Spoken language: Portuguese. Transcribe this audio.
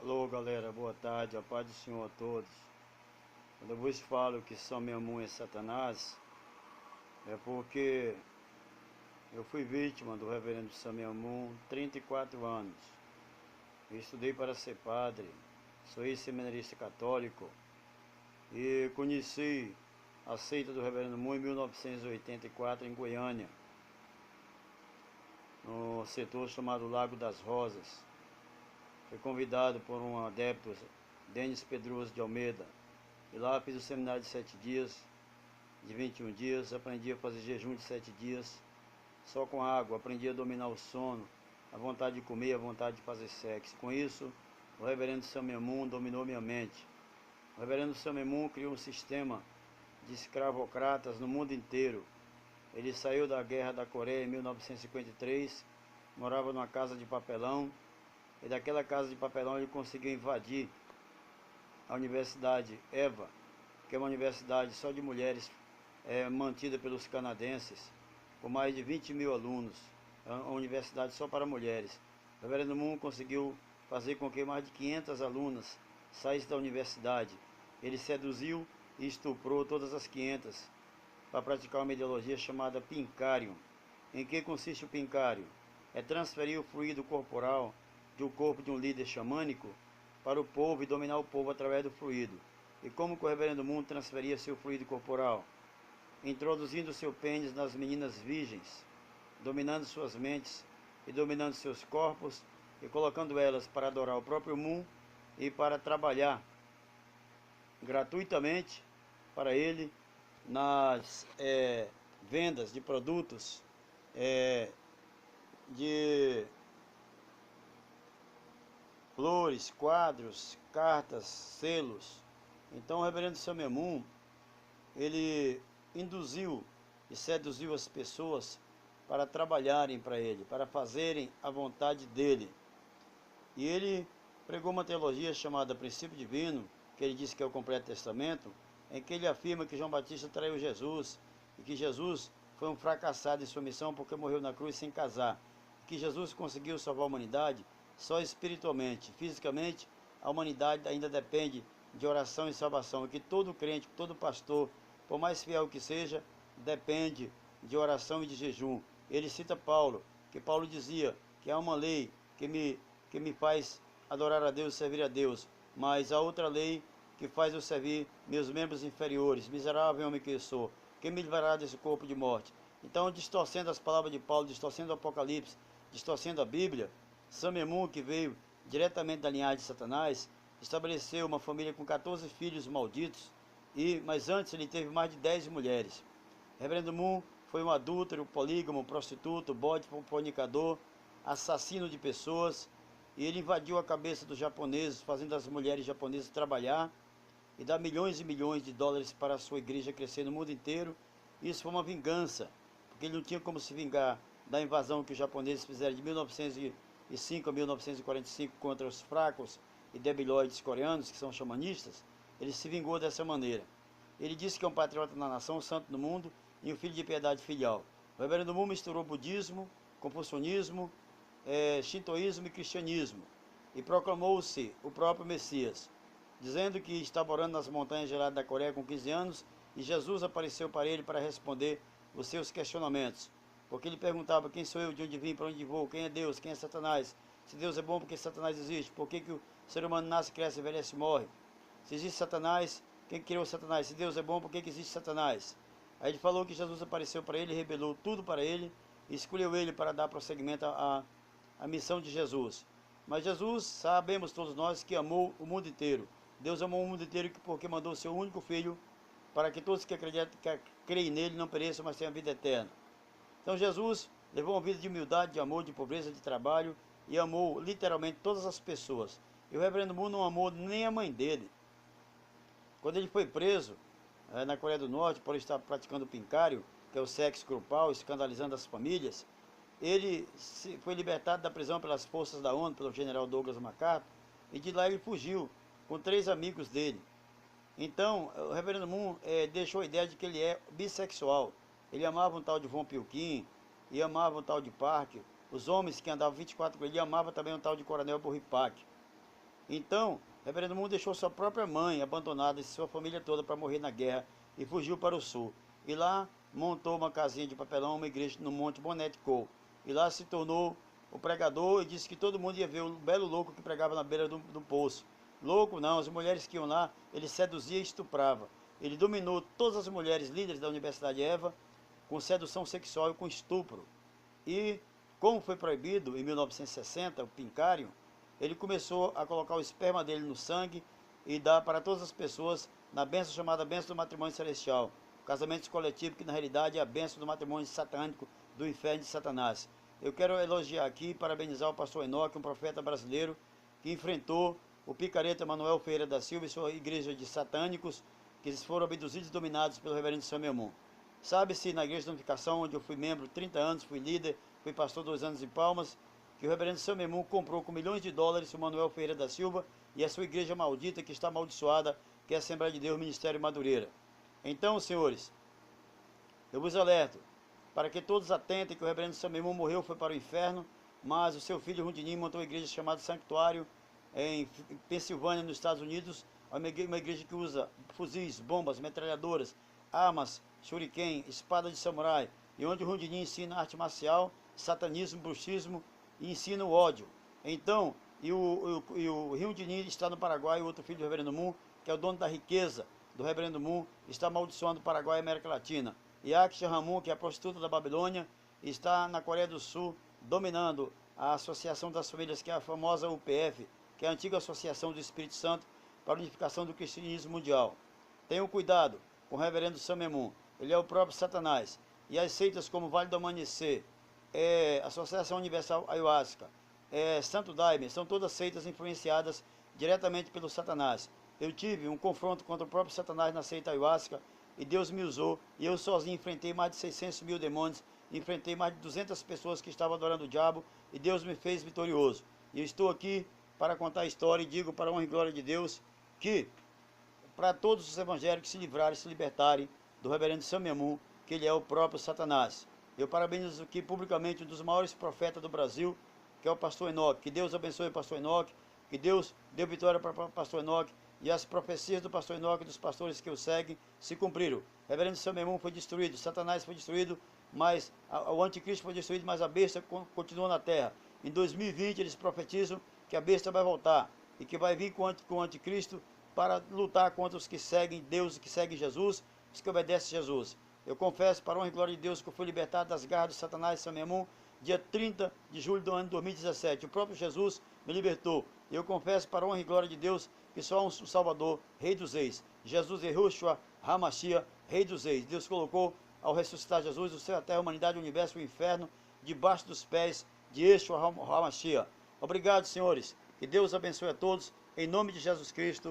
Alô galera, boa tarde, a paz do Senhor a todos. Quando eu vos falo que São Memum é Satanás, é porque eu fui vítima do reverendo São Memum 34 anos. Eu estudei para ser padre, sou ex-seminarista católico e conheci a seita do reverendo Mu em 1984 em Goiânia, no setor chamado Lago das Rosas. Fui convidado por um adepto, Denis Pedroso de Almeida, e lá fiz o seminário de 7 dias, de 21 dias, aprendi a fazer jejum de 7 dias, só com água, aprendi a dominar o sono, a vontade de comer, a vontade de fazer sexo. Com isso, o reverendo São Memum dominou minha mente. O reverendo São Memum criou um sistema de escravocratas no mundo inteiro. Ele saiu da guerra da Coreia em 1953, morava numa casa de papelão, e daquela casa de papelão ele conseguiu invadir a Universidade EVA, que é uma universidade só de mulheres, mantida pelos canadenses, com mais de 20 mil alunos. É uma universidade só para mulheres. O reverendo Moon conseguiu fazer com que mais de 500 alunas saíssem da universidade. Ele seduziu e estuprou todas as 500 para praticar uma ideologia chamada Pincarium. Em que consiste o Pincarium? É transferir o fluido corporal do corpo de um líder xamânico para o povo e dominar o povo através do fluido. E como que o reverendo Moon transferia seu fluido corporal? Introduzindo seu pênis nas meninas virgens, dominando suas mentes e dominando seus corpos, e colocando elas para adorar o próprio Moon e para trabalhar gratuitamente para ele nas vendas de produtos, de flores, quadros, cartas, selos. Então o reverendo São Memum, ele induziu e seduziu as pessoas para trabalharem para ele, para fazerem a vontade dele. E ele pregou uma teologia chamada Princípio Divino, que ele disse que é o Completo Testamento, em que ele afirma que João Batista traiu Jesus, e que Jesus foi um fracassado em sua missão porque morreu na cruz sem casar, e que Jesus conseguiu salvar a humanidade só espiritualmente. Fisicamente, a humanidade ainda depende de oração e salvação, e que todo crente, todo pastor, por mais fiel que seja, depende de oração e de jejum. Ele cita Paulo, que Paulo dizia que há uma lei que me faz adorar a Deus e servir a Deus, mas há outra lei que faz eu servir meus membros inferiores. Miserável homem que eu sou, quem me livrará desse corpo de morte? Então, distorcendo as palavras de Paulo, distorcendo o Apocalipse, distorcendo a Bíblia, São Memum, que veio diretamente da linhagem de Satanás, estabeleceu uma família com 14 filhos malditos, mas antes ele teve mais de 10 mulheres. Reverendo Moon foi um adúltero, polígamo, prostituto, bode, fornicador, assassino de pessoas, e ele invadiu a cabeça dos japoneses, fazendo as mulheres japonesas trabalhar e dar milhões e milhões de dólares para a sua igreja crescer no mundo inteiro. Isso foi uma vingança, porque ele não tinha como se vingar da invasão que os japoneses fizeram de 1905 a 1945 contra os fracos e debilóides coreanos, que são xamanistas. Ele se vingou dessa maneira. Ele disse que é um patriota na nação, um santo no mundo e um filho de piedade filial. O reverendo Mu misturou budismo, confucionismo, shintoísmo e cristianismo, e proclamou-se o próprio Messias, dizendo que estava orando nas montanhas geladas da Coreia com 15 anos, e Jesus apareceu para ele para responder os seus questionamentos, porque ele perguntava: quem sou eu, de onde vim, para onde vou, quem é Deus, quem é Satanás, se Deus é bom, porque Satanás existe, por que o ser humano nasce, cresce, envelhece e morre, se existe Satanás, quem criou Satanás, se Deus é bom, por que existe Satanás? Aí ele falou que Jesus apareceu para ele, revelou tudo para ele, e escolheu ele para dar prosseguimento à missão de Jesus. Mas Jesus, sabemos todos nós, que amou o mundo inteiro. Deus amou o mundo inteiro porque mandou o seu único Filho, para que todos que acreditam, que creem nele, não pereçam, mas tenham a vida eterna. Então Jesus levou uma vida de humildade, de amor, de pobreza, de trabalho, e amou literalmente todas as pessoas. E o reverendo Moon não amou nem a mãe dele. Quando ele foi preso na Coreia do Norte por estar praticando o pincário, que é o sexo grupal, escandalizando as famílias, ele foi libertado da prisão pelas forças da ONU, pelo general Douglas MacArthur, e de lá ele fugiu com 3 amigos dele. Então, o reverendo Moon deixou a ideia de que ele é bissexual. Ele amava um tal de Von Pilquin, e amava um tal de Park. Os homens que andavam 24 com ele, amava também um tal de Coronel Burripac. Então, Reverendo Moon deixou sua própria mãe abandonada e sua família toda para morrer na guerra e fugiu para o sul. E lá montou uma casinha de papelão, uma igreja no Monte Bonnet Cole. E lá se tornou o pregador e disse que todo mundo ia ver o belo louco que pregava na beira do poço. Louco não, as mulheres que iam lá, ele seduzia e estuprava. Ele dominou todas as mulheres líderes da Universidade Eva com sedução sexual e com estupro. E, como foi proibido em 1960, o pincário, ele começou a colocar o esperma dele no sangue e dar para todas as pessoas na bênção chamada bênção do matrimônio celestial. O casamento coletivo, que na realidade é a bênção do matrimônio satânico do inferno de Satanás. Eu quero elogiar aqui e parabenizar o pastor Enoque, um profeta brasileiro, que enfrentou o picareta Manuel Ferreira da Silva e sua igreja de satânicos, que foram abduzidos e dominados pelo reverendo Samuel Moon. Sabe-se na Igreja de Unificação, onde eu fui membro 30 anos, fui líder, fui pastor 2 anos em Palmas, que o reverendo Samuel Moon comprou com milhões de dólares o Manuel Ferreira da Silva e a sua igreja maldita que está amaldiçoada, que é a Assembleia de Deus, Ministério Madureira. Então, senhores, eu vos alerto para que todos atentem que o reverendo Samuel Moon morreu, foi para o inferno, mas o seu filho Rundinim montou uma igreja chamada Sanctuário em Pensilvânia, nos Estados Unidos, uma igreja que usa fuzis, bombas, metralhadoras, armas, shuriken, espada de samurai, e onde o Rundinim ensina arte marcial, satanismo, bruxismo e ensina o ódio. Então, o Rundinim está no Paraguai, o outro filho do reverendo Moon, que é o dono da riqueza do reverendo Moon, está amaldiçoando o Paraguai e a América Latina. E Aksha Ramun, que é a prostituta da Babilônia, está na Coreia do Sul, dominando a Associação das Famílias, que é a famosa UPF, que é a antiga Associação do Espírito Santo para a Unificação do Cristianismo Mundial. Tenham cuidado com o reverendo Samuel Moon, ele é o próprio Satanás. E as seitas como Vale do Amanhecer, Associação Universal Ayahuasca, Santo Daime, são todas seitas influenciadas diretamente pelo Satanás. Eu tive um confronto contra o próprio Satanás na seita Ayahuasca, e Deus me usou, e eu sozinho enfrentei mais de 600 mil demônios, enfrentei mais de 200 pessoas que estavam adorando o diabo, e Deus me fez vitorioso. E eu estou aqui para contar a história, e digo para a honra e glória de Deus, que para todos os evangélicos se livrarem, se libertarem do reverendo Samuel Moon, que ele é o próprio Satanás. Eu parabenizo aqui publicamente um dos maiores profetas do Brasil, que é o pastor Enoque. Que Deus abençoe o pastor Enoque, que Deus dê vitória para o pastor Enoque, e as profecias do pastor Enoque e dos pastores que o seguem se cumpriram. O reverendo Samuel Moon foi destruído, Satanás foi destruído, mas o anticristo foi destruído, mas a besta continua na terra. Em 2020 eles profetizam que a besta vai voltar e que vai vir com o anticristo para lutar contra os que seguem Deus, que seguem Jesus, os que obedecem Jesus. Eu confesso, para a honra e glória de Deus, que eu fui libertado das garras de Satanás e Samuel Moon, dia 30 de julho do ano 2017. O próprio Jesus me libertou. E eu confesso, para a honra e glória de Deus, que só há um Salvador, Rei dos Reis. Jesus Yahushua HaMashiach, Rei dos Reis. Deus colocou, ao ressuscitar Jesus, o céu, a terra, a humanidade, o universo, o inferno, debaixo dos pés de Yeshua HaMashiach. Obrigado, senhores. Que Deus abençoe a todos. Em nome de Jesus Cristo.